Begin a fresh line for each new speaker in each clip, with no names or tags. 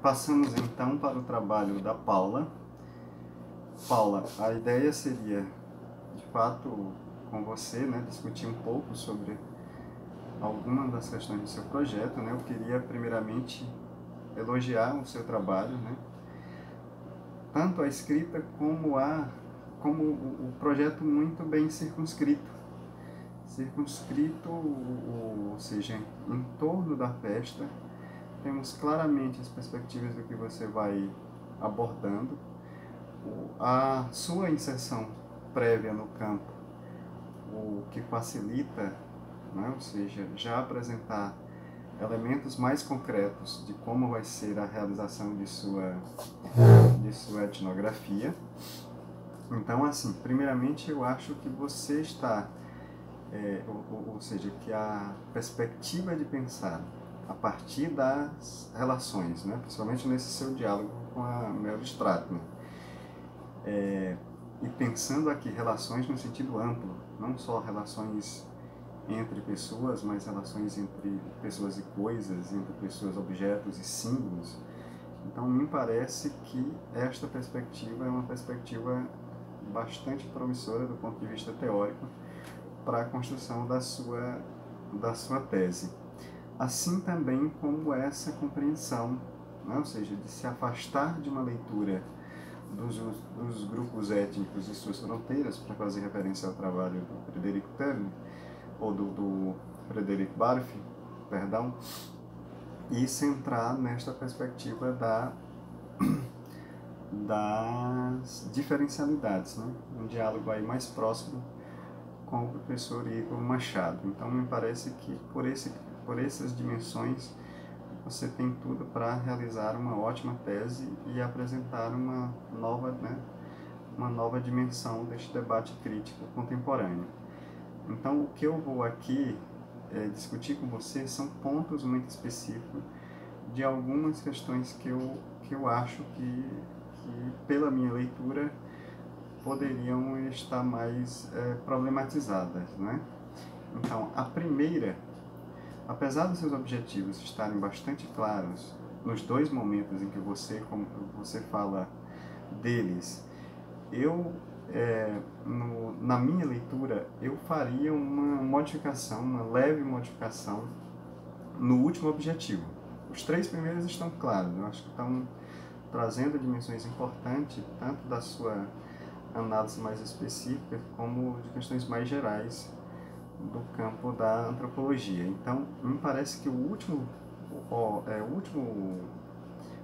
Passamos então para o trabalho da Paula. Paula, a ideia seria, de fato, com você, né, discutir um pouco sobre algumas das questões do seu projeto, né? Eu queria primeiramente elogiar o seu trabalho, né? Tanto a escrita como o projeto muito bem circunscrito. Circunscrito, ou seja, em torno da festa, temos claramente as perspectivas do que você vai abordando, a sua inserção prévia no campo, o que facilita, né? Ou seja, já apresentar elementos mais concretos de como vai ser a realização de sua etnografia. Então, assim, primeiramente eu acho que você está, ou seja, que a perspectiva de pensar a partir das relações, né, principalmente nesse seu diálogo com a Mel Stratman, e pensando aqui relações no sentido amplo, não só relações entre pessoas, mas relações entre pessoas e coisas, entre pessoas, objetos e símbolos. Então, me parece que esta perspectiva é uma perspectiva bastante promissora do ponto de vista teórico para a construção da sua tese. Assim também como essa compreensão, né? Ou seja, de se afastar de uma leitura dos grupos étnicos e suas fronteiras, para fazer referência ao trabalho do Frederic Turner, ou do Frederic Barf, perdão, e centrar nesta perspectiva das diferencialidades, né? Um diálogo aí mais próximo com o professor Igor Machado. Então, me parece que por essas dimensões você tem tudo para realizar uma ótima tese e apresentar uma nova dimensão deste debate crítico contemporâneo. Então, o que eu vou aqui discutir com você são pontos muito específicos de algumas questões que eu acho que pela minha leitura, poderiam estar mais problematizadas, né? Então, a primeira, apesar dos seus objetivos estarem bastante claros nos dois momentos em que você fala deles, na minha leitura, eu faria uma modificação, uma leve modificação no último objetivo. Os três primeiros estão claros, eu acho que estão trazendo dimensões importantes, tanto da sua análise mais específica, como de questões mais gerais do campo da antropologia. Então, me parece que o último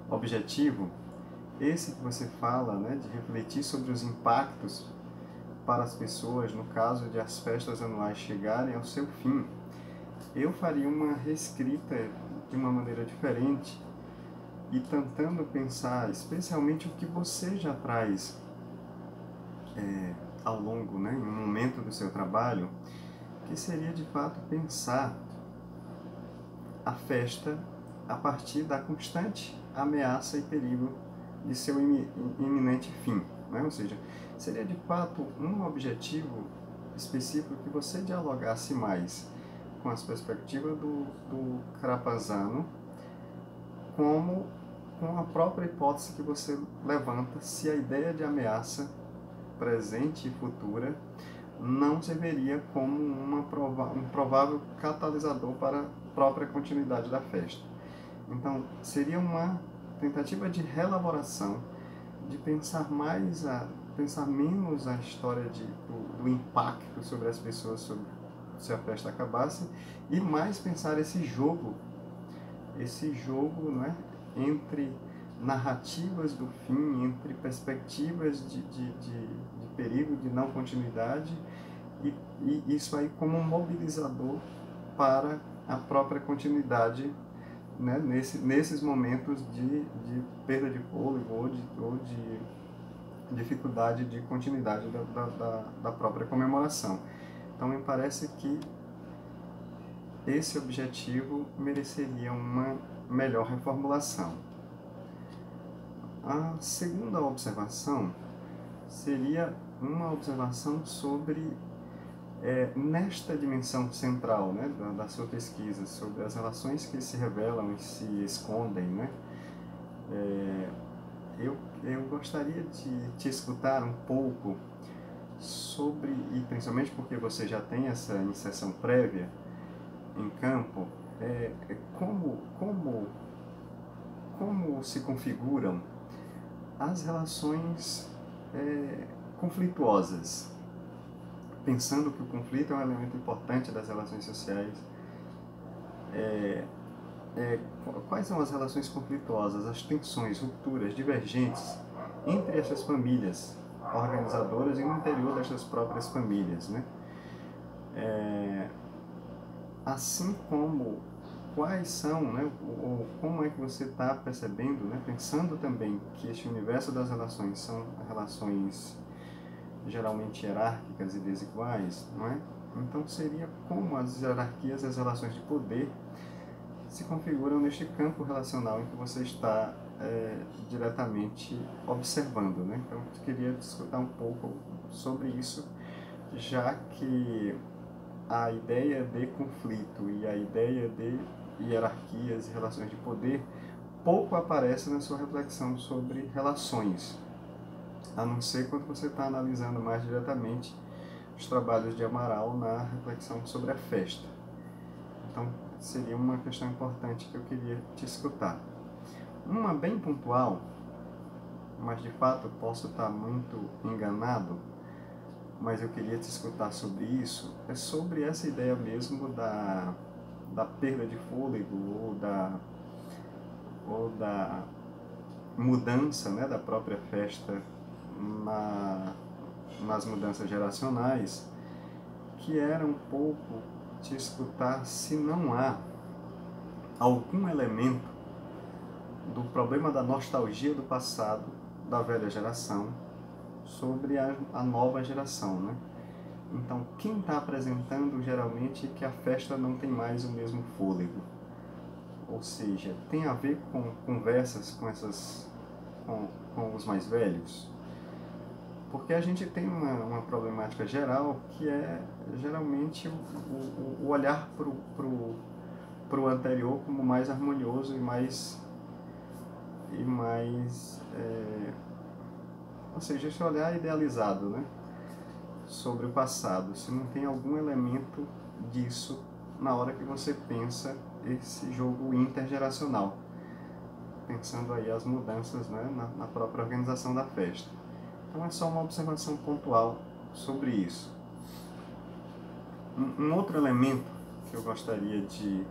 objetivo, esse que você fala, né, de refletir sobre os impactos para as pessoas, no caso de as festas anuais chegarem ao seu fim, eu faria uma reescrita de uma maneira diferente e tentando pensar especialmente o que você já traz ao longo, né, em um momento do seu trabalho, que seria de fato pensar a festa a partir da constante ameaça e perigo de seu iminente fim, né? Ou seja, seria de fato um objetivo específico que você dialogasse mais com as perspectivas do Carapazano, como com a própria hipótese que você levanta, se a ideia de ameaça presente e futura não serviria como um provável catalisador para a própria continuidade da festa. Então, seria uma tentativa de reelaboração, de pensar menos a história do impacto sobre as pessoas se a festa acabasse, e mais pensar esse jogo, não é, entre narrativas do fim, entre perspectivas de perigo, de não continuidade, e isso aí como um mobilizador para a própria continuidade, né, nesses momentos de perda de fôlego ou de dificuldade de continuidade da própria comemoração. Então, me parece que esse objetivo mereceria uma melhor reformulação. A segunda observação seria uma observação sobre, nesta dimensão central, né, da sua pesquisa, sobre as relações que se revelam e se escondem, né, Eu gostaria de te escutar um pouco sobre, e principalmente porque você já tem essa inserção prévia em campo, como se configuram as relações conflituosas, pensando que o conflito é um elemento importante das relações sociais. Quais são as relações conflituosas, as tensões, rupturas, divergentes entre essas famílias organizadoras e no interior dessas próprias famílias, né? Assim como quais são, né, ou como é que você está percebendo, né, pensando também que este universo das relações são relações geralmente hierárquicas e desiguais, não é? Então seria como as hierarquias e as relações de poder se configuram neste campo relacional em que você está diretamente observando, né? Então eu queria discutir um pouco sobre isso, já que a ideia de conflito e a ideia de hierarquias e relações de poder pouco aparece na sua reflexão sobre relações, a não ser quando você está analisando mais diretamente os trabalhos de Amaral na reflexão sobre a festa. Então, seria uma questão importante que eu queria te escutar. Uma bem pontual, mas de fato posso estar muito enganado, mas eu queria te escutar sobre isso, é sobre essa ideia mesmo da perda de fôlego ou da mudança, né, da própria festa nas mudanças geracionais, que era um pouco te escutar se não há algum elemento do problema da nostalgia do passado da velha geração sobre a nova geração, né? Então, quem está apresentando geralmente é que a festa não tem mais o mesmo fôlego, ou seja, tem a ver com conversas com os mais velhos, porque a gente tem uma problemática geral que é geralmente o olhar para o anterior como mais harmonioso e mais ou seja, esse olhar idealizado, né, sobre o passado, se não tem algum elemento disso na hora que você pensa esse jogo intergeracional, pensando aí as mudanças, né, na própria organização da festa. Então é só uma observação pontual sobre isso. Um outro elemento que eu gostaria de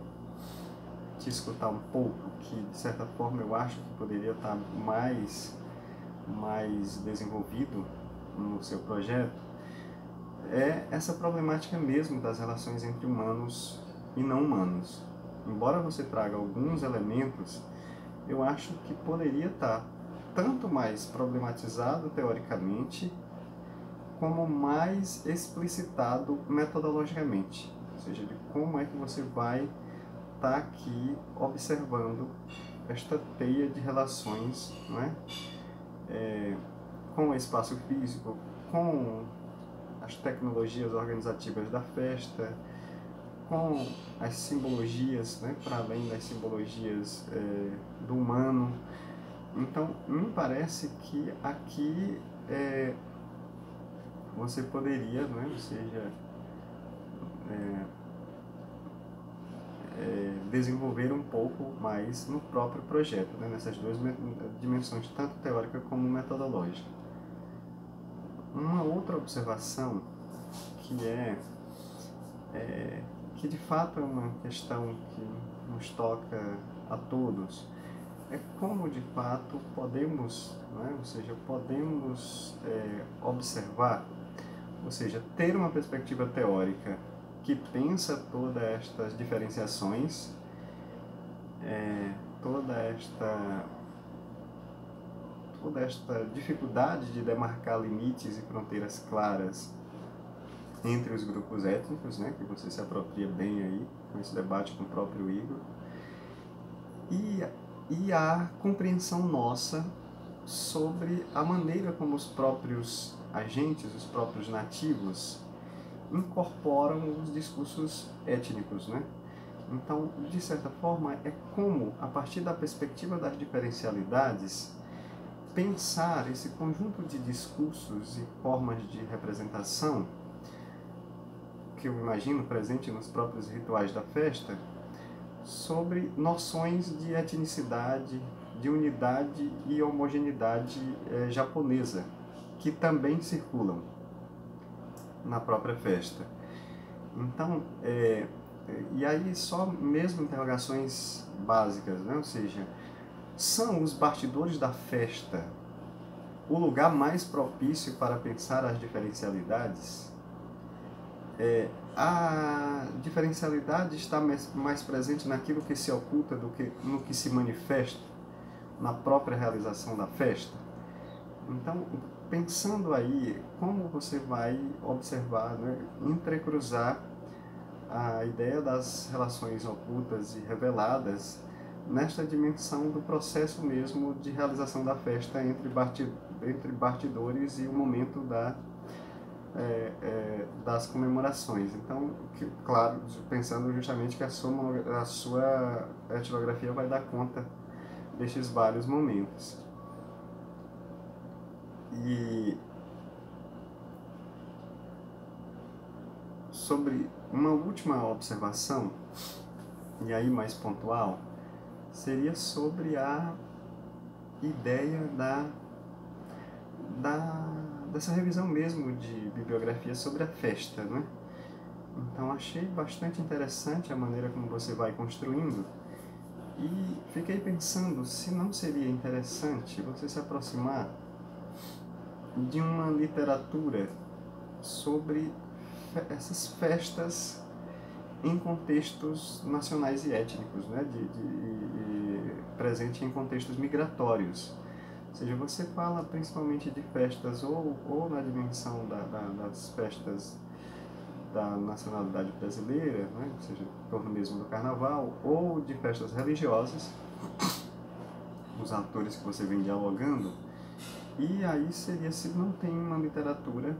escutar um pouco, que de certa forma eu acho que poderia estar mais desenvolvido no seu projeto, é essa problemática mesmo das relações entre humanos e não humanos. Embora você traga alguns elementos, eu acho que poderia estar tanto mais problematizado teoricamente, como mais explicitado metodologicamente. Ou seja, de como é que você vai estar aqui observando esta teia de relações, não é? Com o espaço físico, com as tecnologias organizativas da festa, com as simbologias, né, para além das simbologias do humano. Então, me parece que aqui você poderia, né, ou seja, desenvolver um pouco mais no próprio projeto, né, nessas duas dimensões, tanto teórica como metodológica. Uma outra observação que que de fato é uma questão que nos toca a todos, é como de fato podemos, né, ou seja, podemos observar, ou seja, ter uma perspectiva teórica que pensa todas estas diferenciações, toda esta dificuldade de demarcar limites e fronteiras claras entre os grupos étnicos, né, que você se apropria bem aí com esse debate com o próprio Igor, e a compreensão nossa sobre a maneira como os próprios agentes, os próprios nativos, incorporam os discursos étnicos, né? Então, de certa forma, é como, a partir da perspectiva das diferencialidades, pensar esse conjunto de discursos e formas de representação, que eu imagino presente nos próprios rituais da festa, sobre noções de etnicidade, de unidade e homogeneidade japonesa, que também circulam na própria festa. Então, e aí só mesmo interrogações básicas, né? Ou seja, são os bastidores da festa o lugar mais propício para pensar as diferencialidades? A diferencialidade está mais presente naquilo que se oculta do que no que se manifesta na própria realização da festa? Então, pensando aí, como você vai observar, né, entrecruzar a ideia das relações ocultas e reveladas nesta dimensão do processo mesmo de realização da festa entre bastidores e o momento das comemorações. Então, claro, pensando justamente que a sua etnografia vai dar conta destes vários momentos. E sobre uma última observação, e aí mais pontual, seria sobre a ideia dessa revisão mesmo de bibliografia sobre a festa, né? Então achei bastante interessante a maneira como você vai construindo e fiquei pensando se não seria interessante você se aproximar de uma literatura sobre essas festas em contextos nacionais e étnicos, né? Presente em contextos migratórios. Ou seja, você fala principalmente de festas ou na dimensão das festas da nacionalidade brasileira, né? Ou seja, em torno mesmo do carnaval, ou de festas religiosas, os atores que você vem dialogando, e aí seria se não tem uma literatura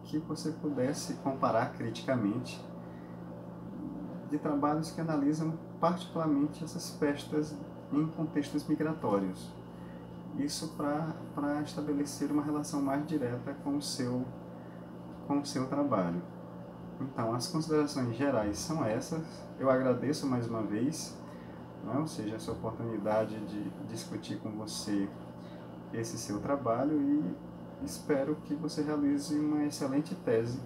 que você pudesse comparar criticamente de trabalhos que analisam particularmente essas festas em contextos migratórios. Isso para estabelecer uma relação mais direta com o seu trabalho. Então, as considerações gerais são essas. Eu agradeço mais uma vez, né? Ou seja, essa oportunidade de discutir com você esse seu trabalho e espero que você realize uma excelente tese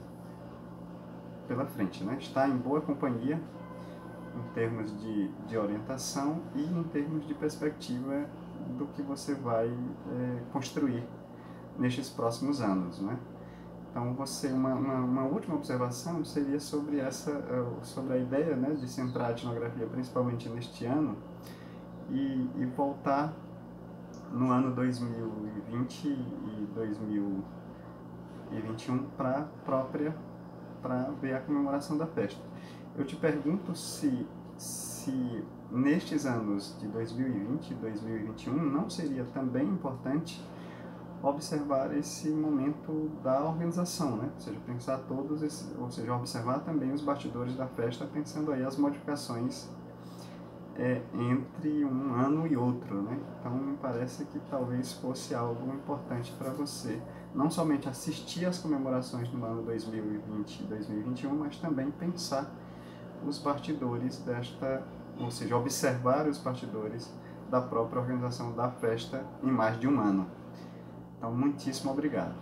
pela frente, né? Está em boa companhia em termos de orientação e em termos de perspectiva do que você vai construir nestes próximos anos, né? Então, uma última observação seria sobre a ideia, né, de centrar a etnografia principalmente neste ano e voltar no ano 2020 e 2021 para ver a comemoração da festa. Eu te pergunto se nestes anos de 2020 e 2021 não seria também importante observar esse momento da organização, né? Ou seja, pensar observar também os bastidores da festa, pensando aí as modificações entre um ano e outro, né? Então, me parece que talvez fosse algo importante para você, não somente assistir às comemorações no ano 2020 e 2021, mas também pensar os bastidores ou seja, observar os bastidores da própria organização da festa em mais de um ano. Então, muitíssimo obrigado.